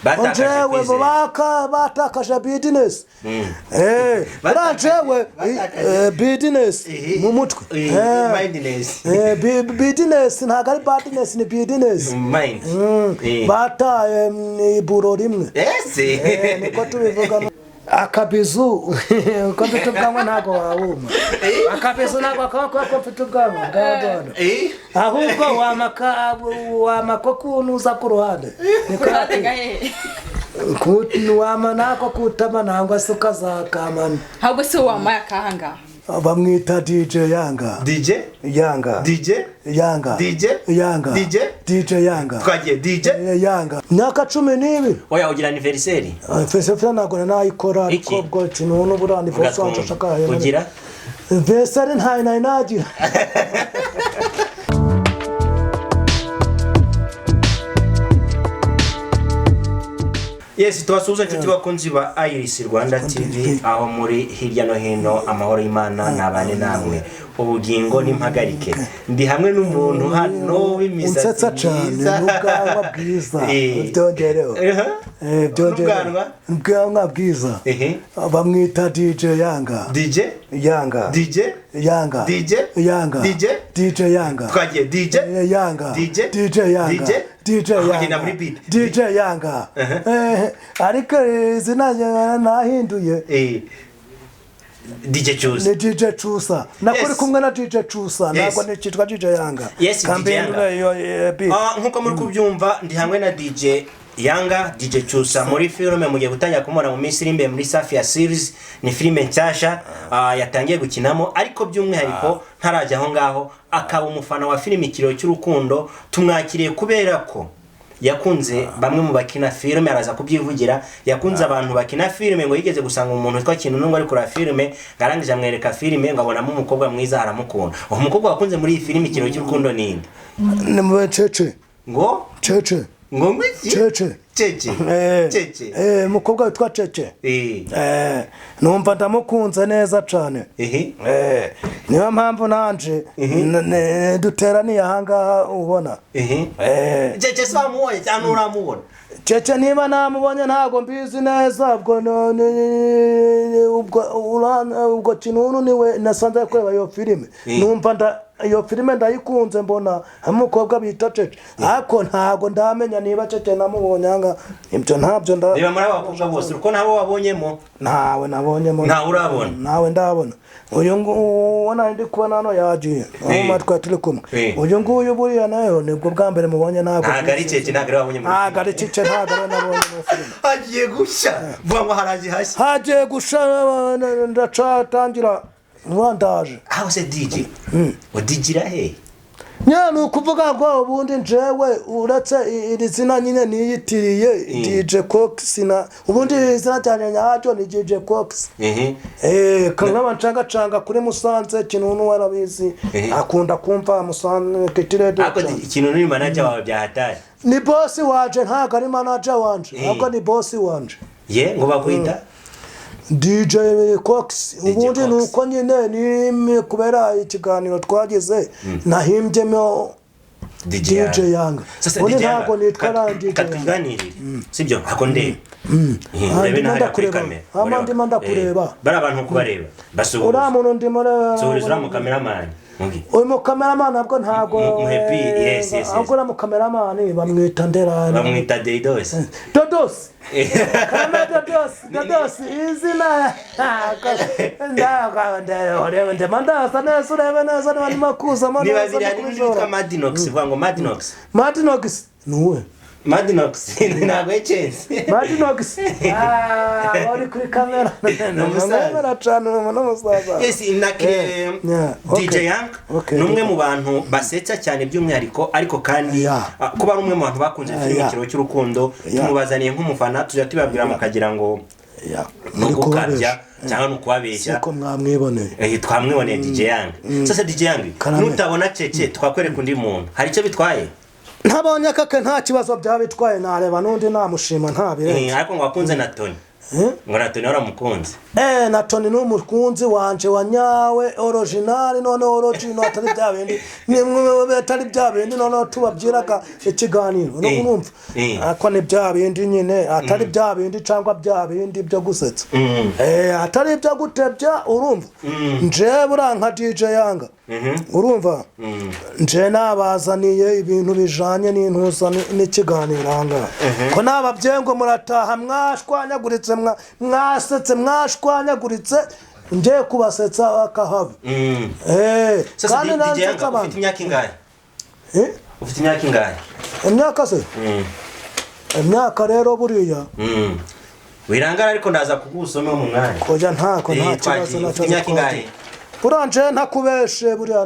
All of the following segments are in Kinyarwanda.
Onjewe batakaje business. Onjewe business mu mutwe. Mindness. Business ntago ari business ni business. Mind. Bata iburo rimwe. Niko tubivuga. Akabizu uko tutubwamo ntago wawuma. Akabizu ntago akako tutubwamo bwaba. Ahubwo wamakokunuza ku ruhande. Wama nako kutama nangwa suka za kamana. Ahubwo se wama yakahanga. Bamwita DJ Yanga. DJ Yanga. DJ Yanga. DJ Yanga. DJ Yanga. Twagiye DJ Yanga. Myaka 12. Oya ugira anniversaire. Anniversaire ntabwo nayikora ariko bwo kintu n'ubura anniversaire wanshaka ugira. Anniversaire ntayo nagira. Yes, tubasuhuza inshuti bakunzi ba Iris Rwanda TV aho muri hirya no hino amahoro y'Imana nabane namwe ubugingo n'impagarike ndi hamwe n'umuntu hano w'imisatsi cyane n'ubwanwa bwiza byongereho byongereho bwiza bamwita DJ Yanga. DJ Yanga. DJ Yanga. DJ Yanga. DJ Yanga. Twagiye DJ Yanga. DJ Yanga. DJ Yanga. Ariko izina nahinduye. DJ Chusa. Ni DJ Chusa. Nakuri kumwe na DJ Chusa. Ntabwo nicitwa DJ Yanga. Yes, DJ Yanga. Nkuko muri kubyumva ndi hamwe na DJ Yanga, DJ Chusa muri filime mugiye gutanya kumona mu minsi rimbe muri Safia series. Ni filime ncyasha yatangiye gukinamo ariko by'umwihariko ntarajya aho ngaho akaba umufana wa filime Ikiro cy'urukundo. Tumwakiriye kubera ko yakunze bamwe mu bakina filime araza kubyivugira. Yakunze abantu bakina filime ngo yigeze gusanga umuntu witwa kintu nungo ari kuri filime garangije amwereka filime ngabonamo umukobwa mwiza aramukunda. Umukobwa wakunze muri iyi filime Ikiro cy'urukundo ninde? Ni mu cece. Ngo cece. Ngo ngwiki? Cece. Cece. Mukobwa witwa Cece. Numva ndamukunze neza cyane. Niyo mpamvu nanje duteraniye aha ubona. Cece samuoye cyane uramubona. Cece niba namubonye ntago mbizi neza ubwo kinunu niwe nasanze kureba iyo filime. Numva iyo filime ndayikunze mbona umukobwa bita Cece. Ariko ntago ndamenya niba Cece namubonye anga ibyo ntabyo niba muri abakobwa bose uko nabo wabonyemo. Nawe nabonyemo. Nawe urabona. Nawe ndabona. Uyu ubona ndi kubona hano yaje. Amatwa turi kumwe. Uyu nguyu buriya nayo nibwo bwa mbere mubonye ntago. Agari Cece ntago wabonye muri. Agari Cece ntago nabonye muri filime. Hagiye gusha. Vuga ngo haraje hashya. Hagiye gusha ndacatangira mwandaje. How se DJ? Odigira he? Nyane ukuvuga ngo ubundi njewe uretse iri zina nyine niyitiriye DJ Cox na ubundi izina cyane nyacyo ni DJ Cox. Kanaba canga kuri Musanze kinunu warabizi akunda kumva Musanze kitirede. Ako kinunu ni manager wawe bya hatari. Ni boss waje ntago ari manager wanje ahubwo ni boss wanje. Ngo bakwita DJ Cox. Ubundi nuko nyine ni kubera ikiganiro twagize nahimbyemo DJ Yanga. Ubundi ntago nitwarangiye katuganirira sibyo hako ndebe urebe naho kuri kamera amandi manda kureba bara abantu kubareba basuhuza uramuntu ndimo suhuza mu cameraman uyu mu cameraman nabwo ntago happy. Yes ahubwo mu cameraman bamwita Ndera bamwita Dodos kamera Dodos izina ndaga ndemanda sana surebe neza ni makuza mana niba biri nitwa Madinox vuga ngo Madinox nuwe Madinox ntago echense Madinox uri kuri kamera n'umusaza cyane n'umusaza. Yes inakire DJ Yanga numwe mu bantu basetsa cyane by'umwihariko ariko kandi kuba ari umwe mu bantu bakunze filime Ikiro cy'urukundo tumubazaniye nk'umufana tujya tubabwira mukagira ngo nukukabya cyangwa nukubabeshya ko mwamwiboneye twamwiboneye DJ Yanga. Sasa DJ Yanga nutabona Cece twakwereka undi muntu hari icyo bitwaye. Ntabonye kake nta kibazo byabitwaye nareba nundi namushima ntabire. Ariko ngo wakunze na Tony. ngo natwe waramukunze natoni n'umukunzi wanje wanyawe original none original atari bya bindi nimwe atari bya bindi none tubabyiraga ikiganiro no kumva ako ni bya bindi nyine atari bya bindi cyangwa bya bindi byo gusetsa atari byo gutebya urumva nje buranka DJ Yanga urumva nje nabazaniye ibintu bijanye n'intuza n'ikiganiro anga ko nababyengo murataha mwashwanyaguritse mwasetse mwashwanyaguritse nje kubasetsa akahabi kandi nanjye ufite imyaka ingahe ufite imyaka ingahe imyaka se imyaka rero buriya wirangara ariko ndaza kugusoma mu mwanya koja nta kibazo naco imyaka ingahe buranje ntakubeshe buriya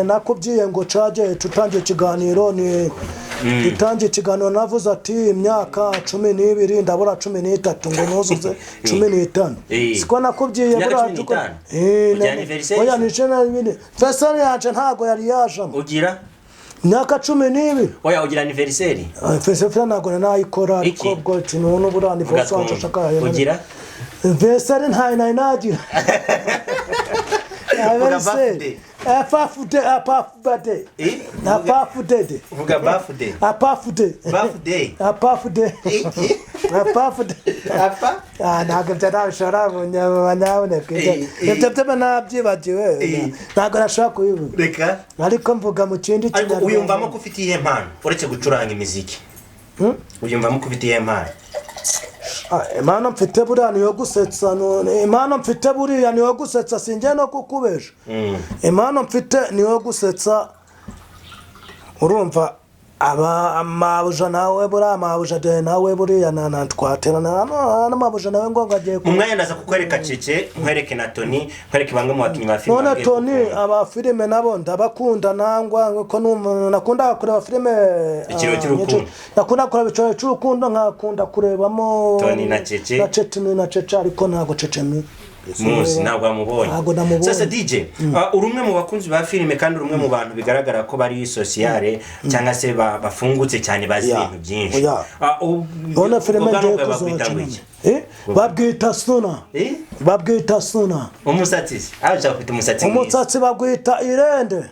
nakubyiye ngo caje tutangiye ikiganiro ni itangiye ikiganiro navuze ati imyaka 12 ndabura 13 ngo nuzuze 15 siko nakubyiye buriya oya ni chena bine fesari yaje ntago yari yajamo ugira myaka 12 oya ugira anniversaire fesari ntago nayikora ariko bwo tinone buriya anniversaire wacu shakaye ugira fesari ntayo nagira birthday ntabwo byarashora munyaboneke ibyo byo nabyibagiwe ntabwo nashaka kubivuga reka ariko mvuga mu kindi kinyarwanda uyumvamo ko ufite ihe mpano uretse gucuranga imiziki uyumvamo ko ufite ihe mpano imana mfite buriya niyo gusetsa imana mfite buriya niyo gusetsa sinjye no kukubesha imana mfite niyo gusetsa urumva amabuja nawe buriya amabuja de nawe buriya twaterana n'amabuja nawe ngo ngagiye mu mwanya ndaza kukwereka cece nkwereke na Tony nkwereke bamwe mu bakinnyi ba filime none Tony abafilime nabo ndabakunda nangwa ko nakunda kureba filime ikiro cy'urukundo nakunda kureba ikiro cy'urukundo nkakunda kurebamo Tony na cece ariko ntago cece muzi ntabwo amubonye sasa DJ urumwe mu bakunzi ba filime kandi urumwe mu bantu bigaragara ko bari sociale cyangwa se bafungutse cyane bazi ibintu byinshi none filime ngiye kuzakina babwita suna umusatsi aho cyangwa ufite umusatsi umusatsi bagwita irende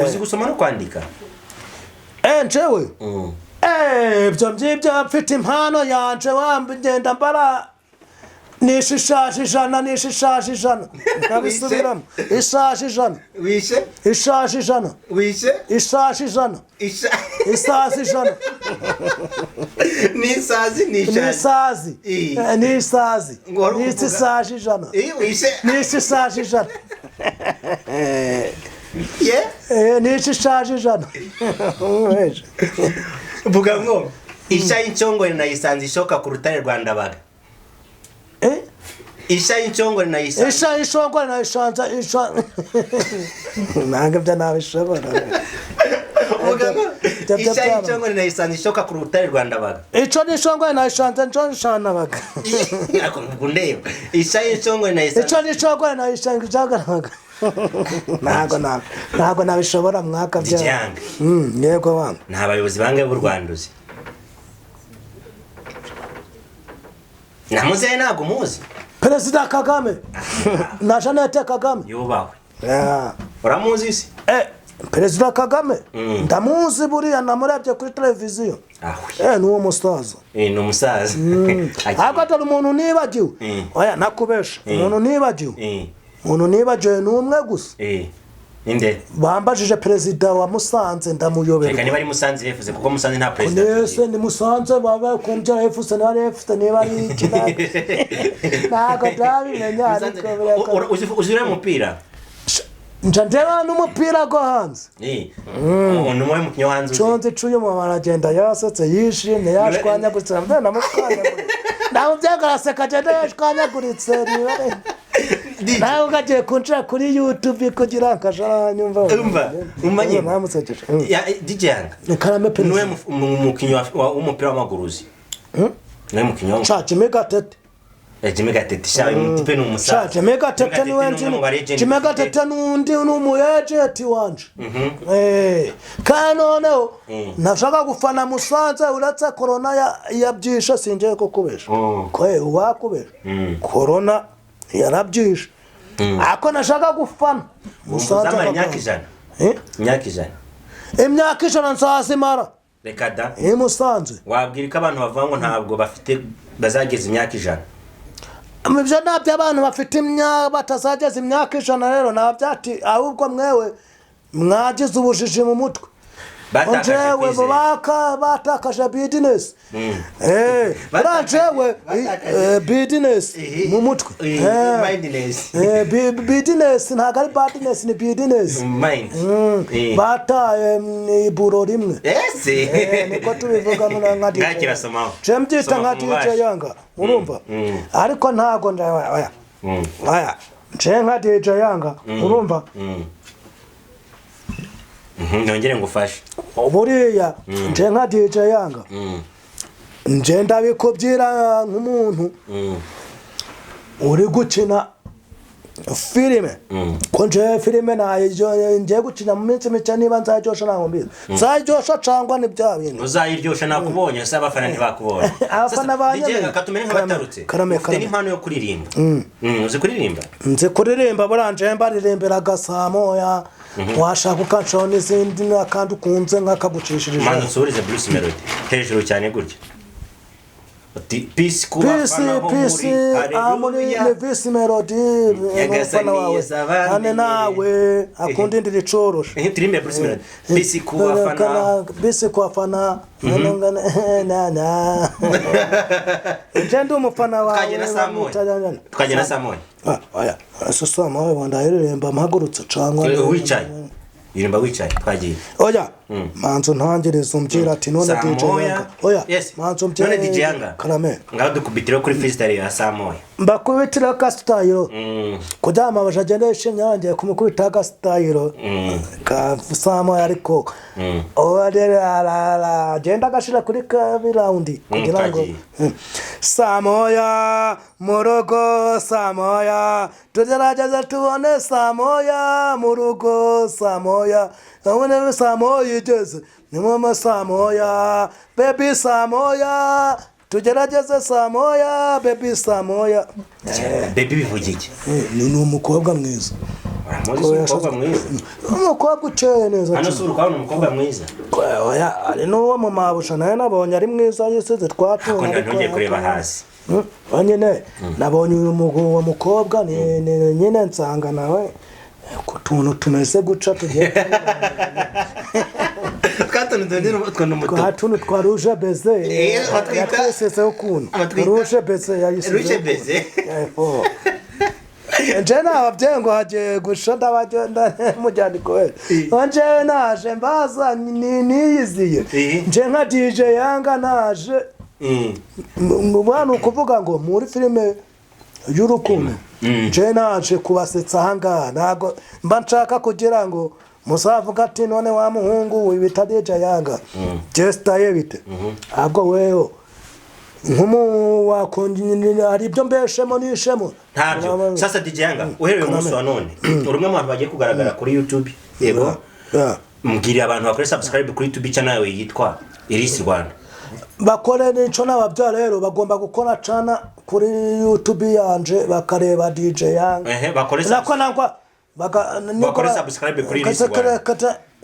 uzi gusoma no kwandika njewe ibyo byibyo mfite impano yanje wambigenda mbara nishishaje ijana nabisubiramo ishaje ijana wishe ishaje ijana wishe ishaje ijana isazi ijana nisazi nisisaje ijana nishishaje ijana nishishaje ijana vuga ngo isha y'incyongore nayisanze ishoka ku rutare rwa Ndabaga isha y'incyongore nayisanze nanga bya nabishobora isha y'incyongore nayisanze ishoka ku rutare rwa Ndabaga ico ni shongore nayisanze nshanabaga ako ngundeba isha y'incyongore nayisanze ico ni shongore nayisanze jagaraga ntago nabishobora mwaka bya yego wangu nta bayobozi bangaye b'u Rwanduzi namuze ntago muzi Perezida Kagame na Jeannette Kagame yubawe uramuzi se Perezida Kagame ndamuzi buriya namurebye kuri televiziyo ni uwo musaza ni umusaza akatari umuntu nibagiwe oya nakubesha umuntu nibagiwe n'umwe gusa inde bambajije perezida wa Musanze ndamuyoberwa reka niba ari Musanze yefuze kuko Musanze nta perezida nese ni Musanze baba kumbyara yefuze niba ari ikinaga ntago ndabimenya ariko uzire umupira ndeba n'umupira go hanze n'umwe mukinyo hanze chonze cuye mu baragenda yasetse yishimye yashwanya gutse mbe namukanya naho byagaraseka cyane yashwanyaguritse niwe naho gaje kunca kuri YouTube kugira akashara nyumva umanye ya DJ Yanga karame pe niwe mukinyo w'umupira w'amaguruzi niwe mukinyo chachi megatete Jimmy Gatete shawe mutipe n'umusaza Jimmy Gatete ni wenzi Jimmy Gatete n'undi n'umuyejeti wanje kanone nashaka gufana Musanze uratse corona yabyisha sinje ko kubesha kwe wakubesha corona yarabyisha ako nashaka gufana Musanze nyakijana nyakijana imyaka ijana nzazimara reka da Musanze wabwira ko abantu bavango ntabwo bafite bazageza imyaka ijana Mibyo nabyo abantu bafite imyaka batazageza imyaka ijana rero nabyati ahubwo mwewe mwagize ubujiji mu mutwe Banjewe batakaje business banjewe business mu mutwe business ntago ari business ni business bataye iburo rimwe niko tubivuga nka DJ Jembyita nka DJ Yanga urumva ariko ntago oya nje nka DJ Yanga urumva nongere ngufashe buriya nje nka DJ Yanga nje ndabikubyira nk'umuntu uri gukina filime ko nje filime nayo nje gukina mu minsi mike niba nzaryosha ntago mbizi nzaryosha cyangwa ni bya bintu uzayiryosha nakubonye se abafana ntibakubonye abafana banye katumene nk'abatarutse ufite n'impano yo kuririmba uzi kuririmba nzi kuririmba buranje mbaririmbira gasamoya washaka ukancaho n'izindi kandi ukunze nk'akagucishirije manzo nsubirize Bruce Melody hejuru cyane gutya peace kubafana bo muri ni Bruce Melody n'abafana wawe ane nawe akunda indiri coroshe turime Bruce Melody peace kubafana na njendo umufana wawe tukagena samoya oya sosoma wawe wandahiremba mpagurutse cangwa wicaye yirimba wicaye twagiye oya manzo ntangiriza umbwira ati none DJ Yanga oya manzo umbwira none DJ Yanga karame ngaho dukubitira kuri freestyle ya samoya mbakubitira ka style kudama bajagendeshe nyange kumukubita ka style ka samoya ariko oya genda gashira kuri ka round kugirango samoya murugo samoya tugerageza tubone samoya murugo samoya nabone samoya igeze ni mama samoya baby samoya tugerageze samoya baby samoya baby bivugike ni umukobwa mwiza umukobwa uceye neza hano sura kwa umukobwa mwiza oya ari no mu mabusha naye nabonye ari mwiza yisize twatunga ariko ngiye kureba hasi nyine nabonye uyu mukobwa ni nyine nsanga nawe ku tuntu tumeze guca tugiye katuntu twa rouge beze twasese ukuntu rouge beze yayisize njena ababyengo hagiye gushada bagenda mujyandiko we nje naje mbaza niyiziye nje nka DJ Yanga naje mubana kuvuga ngo muri filime y'urukundo nje naje kubasetsa hanga nago mba nshaka kugira ngo musavuga ati none wa muhungu wibita DJ Yanga gesta yebite ahubwo weho nkumu wakongera ari byo mbeshemo nishemo ntabyo sasa DJ Yanga uhereye umunsi wa none urumwe mu bantu bagiye kugaragara kuri YouTube yego mbwiri abantu bakore subscribe kuri YouTube channel yawe yitwa Iris Rwanda bakore n'icyo n'ababyara rero bagomba gukora cana kuri YouTube yanje bakareba DJ Yanga bakore subscribe kuri Iris Rwanda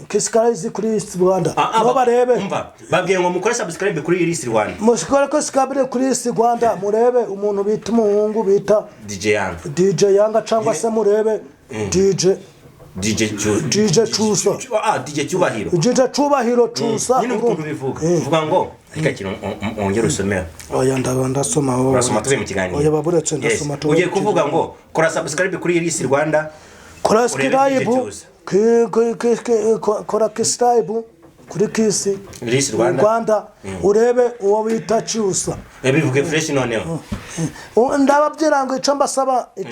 kisikarizi kuri Iris Rwanda no barebe umva babwiye ngo mukore subscribe kuri Iris Rwanda mushikore ko subscribe kuri Iris Rwanda murebe umuntu bita umuhungu bita DJ Yanga cyangwa se murebe DJ Chusa DJ Cyubahiro Chusa nyine ukuntu bivuga vuga ngo reka kintu ongera usomera oya ndasoma wowe urasoma tuze mu kiganiro oya baburetse ndasoma to ugiye kuvuga ngo kora subscribe kuri Iris Rwanda kora subscribe kora subscribe kuri kisi Iris Rwanda urebe uwo bita Chusa bivuge fresh noneho ndababyira ngo icyo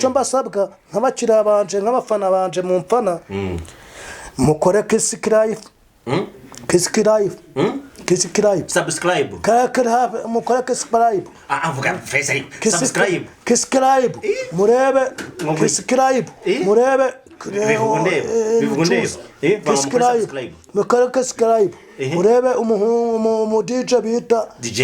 mbasabwa nk'abakira banje nk'abafana banje mu mfana mukore subscribe Subscribe. Mukora subscribe. Avuga face subscribe. Murebe. Murebe. Subscribe. Murebe umu DJ bita DJ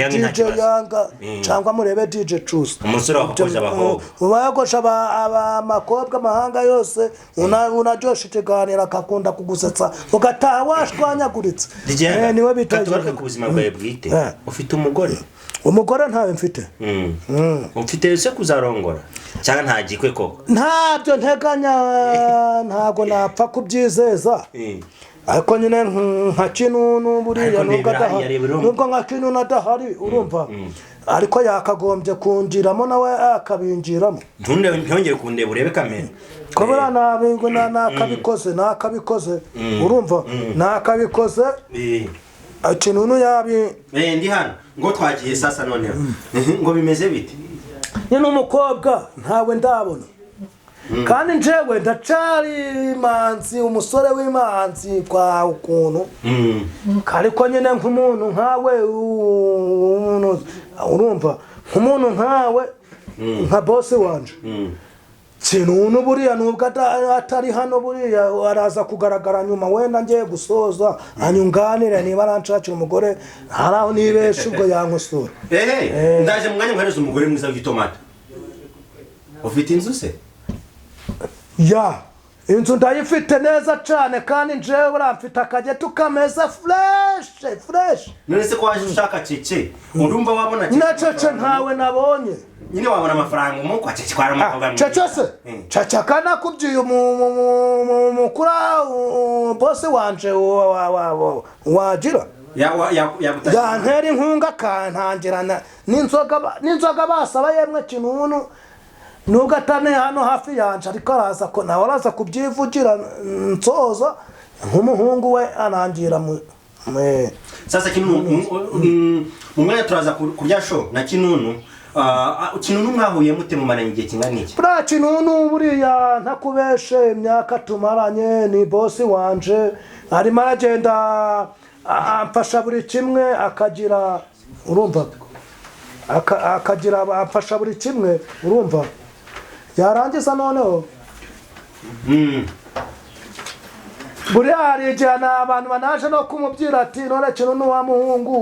Yanga cyangwa murebe DJ Chusa. Umusore wakoje abakobwa. Ubayagosha abakobwa mahanga yose unajosha ikiganiro akakunda kugusetsa ugataha washwanyaguritse. Niwe bitaje kubuzima bwawe bwite. Ufite umugore ntawe mfite. Ufite se kuzarongora cyangwa ntagikwe koko? Ntabyo nteganya ntago napfa kubyizeza. Ariko nyine nka kinunu buriya nubwo nka kinunu adahari urumva ariko yakagombye kunjiramo nawe akabinjiramo ntongere kundeba urebe kamera ko buriya nabingo nakabikoze urumva nakabikoze kinunu yabi ndi hano ngo twagiye sasa none ngo bimeze bite nyine umukobwa ntawe ndabona kandi njewe ndacari manzi umusore w'imanzi kwa ukuntu ariko nyine nk'umuntu nkawe urumva nk'umuntu nkawe nka boss wanje kinunu buriya nubwo atari hano buriya araza kugaragara nyuma wenda ngiye gusoza anyunganire niba aranshakira umugore haraho nibeshe ubwo yankosora ndaje mu mwanya mwereza umugore mwiza w'itomata ufite inzu se ya inzu ndayifite neza cyane kandi njewe uramfite akagetu kameza fresh none se ko waje ushaka cece urumva wabona cece na cece ntawe nabonye nyine wabona amafaranga umuko cece kwara umukobwa mwiza cece se cece kana kubyiye mukura boss wanje wagira yantera inkunga kantangirana n'inzoga basaba yemwe kinunu nubwo atane hano hafi yanje ariko araza ko nawe araza kubyivugira nsoza nk'umuhungu we anangira sasa kinunu umwe turaza kurya show na kinunu kinunu mwahuye mute mu maranye igihe kingana iki bra kinunu buriya ntakubeshe imyaka tumaranye ni boss wanje arimo aragenda amfasha buri kimwe akagira urumva akagira amfasha buri kimwe urumva yarangiza noneho buriya hari igihe abantu banaje no kumubyira ati none kinunu wa muhungu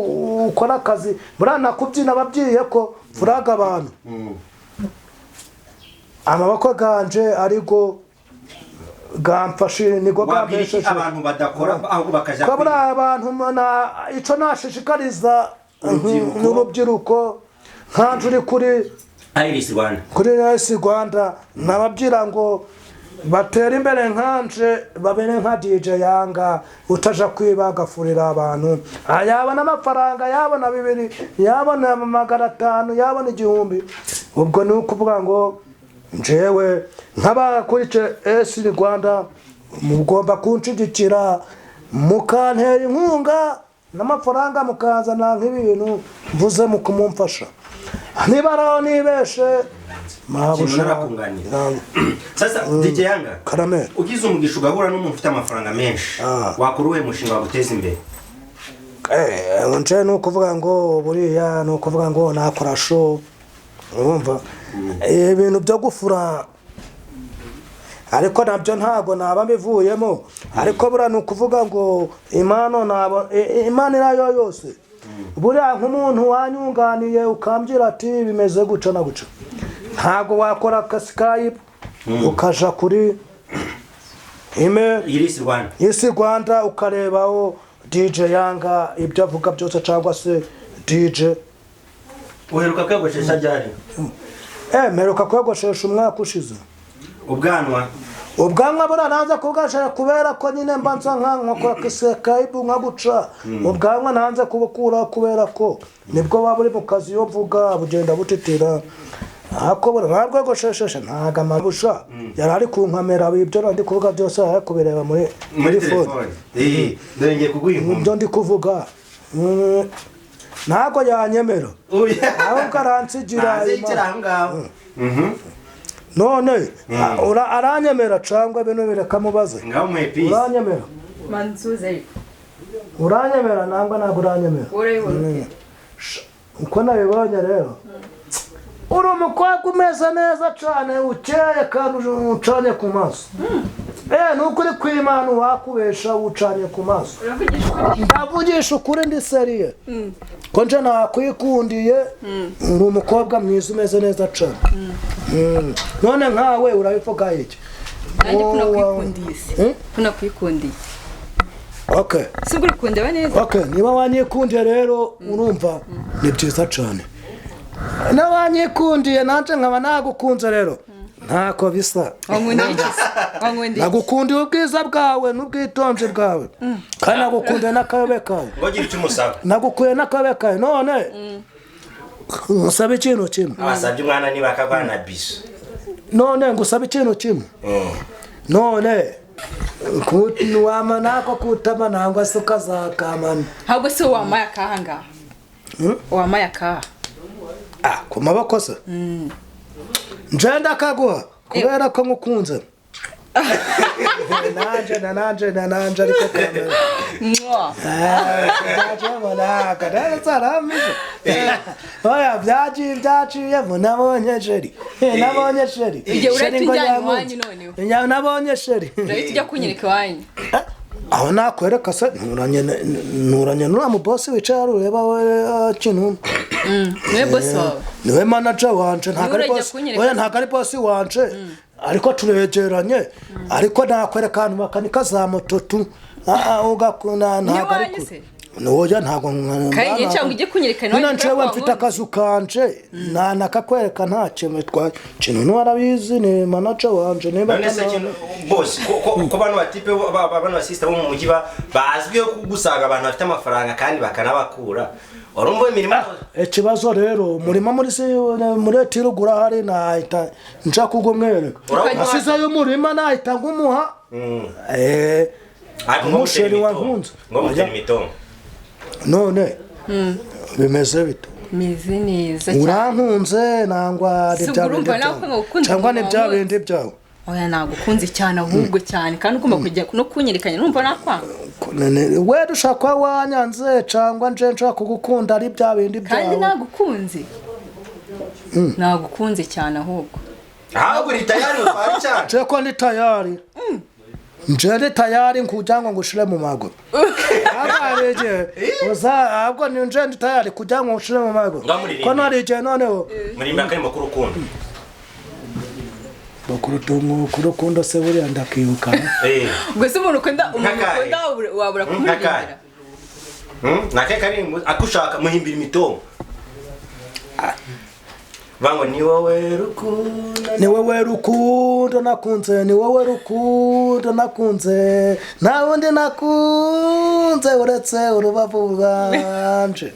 ukora akazi buriya nakubyina babyiye ko furaga abantu amaboko ganje ariko gamfashe nigo gambesheje abantu badakora ahubwo bakaja ko buriya abantu ico nashishikariza n'urubyiruko nkanje uri kuri Iris Rwanda nababwira ngo batera imbere nkanje babene nka DJ Yanga utaja kwibagafurira abantu ayabona amafaranga yabona 2 yabona 500 yabona 1000 ubwo ni ukuvuga ngo njewe nk'abakurice Iris Rwanda mugomba kunshigikira mukantera inkunga n'amafaranga mukazana nk'ibintu mvuze mu kumumfasha niba araho nibeshe mabushara kunganira sasa DJ Yanga karame ugize umugisha ugahura n'umuntu ufite amafaranga menshi wakuruwe mushinga waguteza imbere nje no kuvuga ngo buriya no kuvuga ngo nakora show urumva ibintu byo gufura ariko nabyo ntago naba mbivuyemo ariko buriya no kuvuga ngo imana irayo yose buriya nk'umuntu wanyunganiye ukambwira ati bimeze guca na guca ntago wakora Skype ukaja kuri Iris Rwanda ukarebaho DJ Yanga ibyo avuga byose cyangwa se DJ uheruka kwegoshesha ryari meruka kwegoshesha umwaka ushize ubwanwa bura nanze kugasha kubera ko nyine mbanza nkakora Skype nkaguca ubwanwa nanze kubukura kubera ko nibwo waba uri mu kazi yo vuga bugenda butitira ako bura ntabwo ntaga amabusha yarari ku nkamera ibyo ndi kuvuga byose kubireba muri phone ndenge kuguha ibyo ndi kuvuga ntago yanyemera aho karansigira none aranyemera cyangwa bino bireka mubaze ngaho mwepisi uranyemera manzuze uranyemera nangwa ntabwo uranyemera uko nabibonye rero uri umukobwa umeze neza cyane ukeye kandi ucanye ku maso nuko uri kwimana wakubesha ucanye ku maso ndavugisha ukuri ndi seriye ko nje nakwikundiye uri umukobwa mwiza umeze neza cyane none nkawe urabivuga iki nanjye kunakwikundiye se kunakwikundiye okay sibwo ukundeba neza okay niba wanyikundiye rero urumva ni byiza cyane nabanyikundiye nanje nkaba nagukunze rero ntako bisa nagukundiye ubwiza bwawe n'ubwitonzi bwawe kandi nagukundiye n'akayobe kawe ngogira icyo umusaba nagukuye n'akayobe kawe none ngusaba ikintu kimwe abasabye umwana niba akagwana biso none ngusaba ikintu kimwe none wama nako kutama nangwa se ukazakamana ahubwo se wamaya akahanga wamaya akaha ku maboko se nje ndakaguha kubera ko ngukunze nanje ariko kamera oya byaciye nabonye sheri nabonye sheri tujya kunyereka iwanyu aho nakwereka se nturanye n'uriya mubosi wicaye hariya ureba we kintu niwe bosi wawe niwe manager wanje ntabwo ari bosi wanje ariko turegeranye ariko nakwereka ahantu bakanika za moto tu ugakunda ntabwo ariko noya ntabwo kandi cyangwa ujye kunyereka iwanyu njewe mfite akazu kanje nakakwereka nta kintu kintu n'uwarabizi ni manager wanje niba none se kintu boss ko bano batipe bano basista bo mu mujyi bazwiho kugusanga abantu bafite amafaranga kandi bakanabakura urumva imirimo ikibazo rero murima muri tirugura hari nahita nja kugumwereka asizeyo umurima nahita ngumuha umusheri wankunze ngo mutera imitongo none bimeze bito meze neza urankunze nangwa cyangwa ni bya bindi byawe oya nagukunze cyane ahubwo cyane kandi ugomba kujya no kunyerekanya numva nakwanga we dushaka wanyanze cyangwa nje nshaka kugukunda ari bya bindi byawe kandi nagukunze cyane ahubwo uri tayari ufari cyane cyeko ni tayari njye tayari kugira ngo ngushire mu maguru abareje ahubwo ni njye tayari kugira ngo ngushire mu maguru ko narije noneho murimba kari makuru kundi kurukundo se buriya ndakibuka ubwo se umuntu ukunda wabura kumuririmbira nake kari akushaka muhimbira imitongo vango ni wowe rukundo nakunze ni wowe rukundo nakunze nta wundi nakunze uretse urubavu rwanje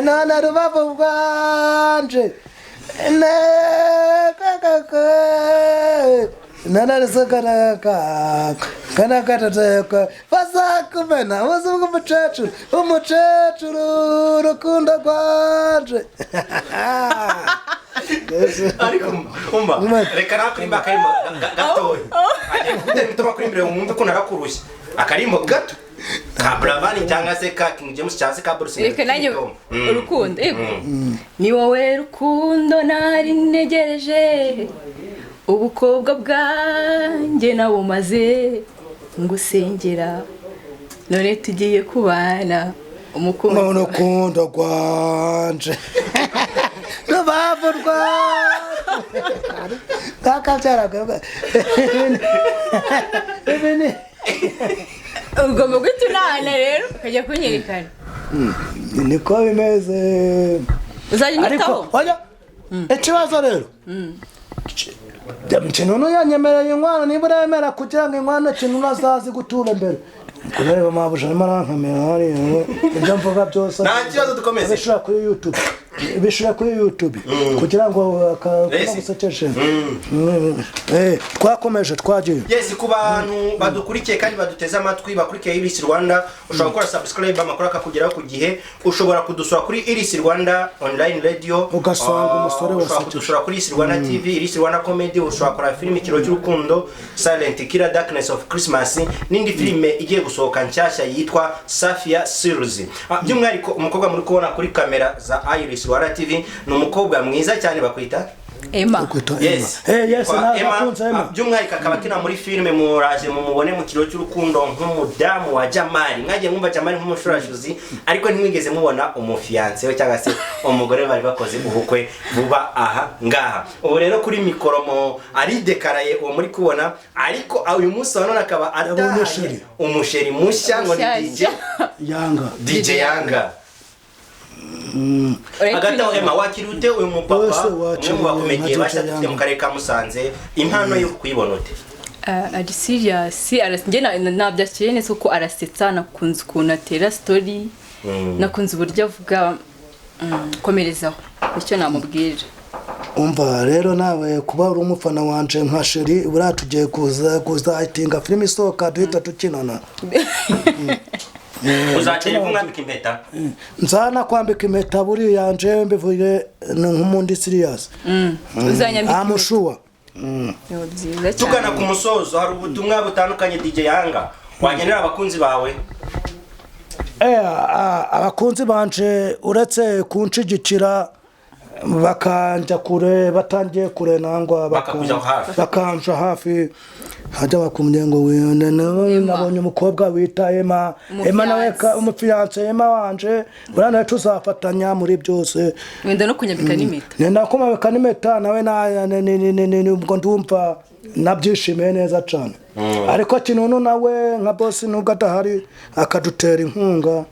none rubavu rwanje kanakatateka bazakumena wazungu umucecuru rukundo rwanje ariko umba reka nakurimba akarimo gatoya agiye gutuma kurimbire umwumve ko narakurushye akarimo gato ka Bravani cyangwa se ka King James cyangwa se ka Bruce reka nanjye urukundo ni wowe rukundo nari ntegereje ubukobwa bwanjye nabumaze ngusengera none tugiye kubana umukundo rwanje rubavu rwanje kakabyaraga ugomba gutunana rero ukajya kunyerekana niko bimeze uzajya unyitaho ikibazo rero kintu yanyemereye inkwano niba uremera kugira ngo inkwano kintu unazazi gutura imbere kureba mabuja arimo arankamera hariya ibyo mvuga byose nta kibazo dukomeze abishira kuri YouTube bishira kuri YouTube kugira ngo akagusekeje twakomeje twagiye. Yes, ku bantu badukurikiye kandi baduteze amatwi bakurikiye Iris Rwanda ushobora gukora subscribe amakuru akakugeraho ku gihe, ushobora kudusura kuri Iris Rwanda online radio, ugasanga umusore wose ushobora kuri Iris Rwanda TV, Iris Rwanda comedy, ushobora gukora film Ikiro cy'urukundo, Silent Killer, Darkness of Christmas, n'indi filime igiye gusohoka nshyashya yitwa Safia Series. By'umwihariko umukobwa muri kubona kuri kamera za Iris Rwanda TV ni umukobwa mwiza cyane bakwita Emma. Yes. Yes, Emma. By'umwihariko akaba akina muri filime muraje mumubone mu Kiro cy'urukundo nk'umudamu wa Jamali. Mwagiye mwumva Jamali nk'umushurashuzi ariko ntimwigeze mubona umufiance we cyangwa se umugore bari bakoze ubukwe buba aha ngaha. Ubu rero kuri mikoromo ari dekaraye uwo muri kubona, ariko uyu munsi wanone akaba atahaye umusheri mushya ngo ni DJ Yanga. Agata Emma wakirute uyu mupapa umwe bakomeye bashafite mu karere ka Musanze, impano yo kwibona ute? Ari serious, njye nabyakiriye neza ko arasetsa, nakunze ukuntu atera story, nakunze uburyo avuga komerezaho icyo namubwira. Umva rero nawe kuba uri umufana wanje nka Sheri buratugiye kuza itinga film isoka duhita tukinana. Uzakeneye kumwambika impeta? Nzana kwambika impeta buri yanje mbivuye nk'umundi serious. Uzanyambika amushuwa. Tugana ku musozo, hari ubutumwa butandukanye DJ Yanga wagenera abakunzi bawe? Abakunzi banje uretse kunshigikira bakanja kure, batangiye kure nangwa bakanja hafi, hajya bakumye ngo nabonye umukobwa wita Emma nawe umufiance Emma wanje burana tuzafatanya muri byose, wenda no kunyambika n'imeta, nenda kumabika n'imeta nawe ubwo ndumva nabyishimiye neza cyane. Ariko kinunu nawe nka boss nubwo atahari akadutera inkunga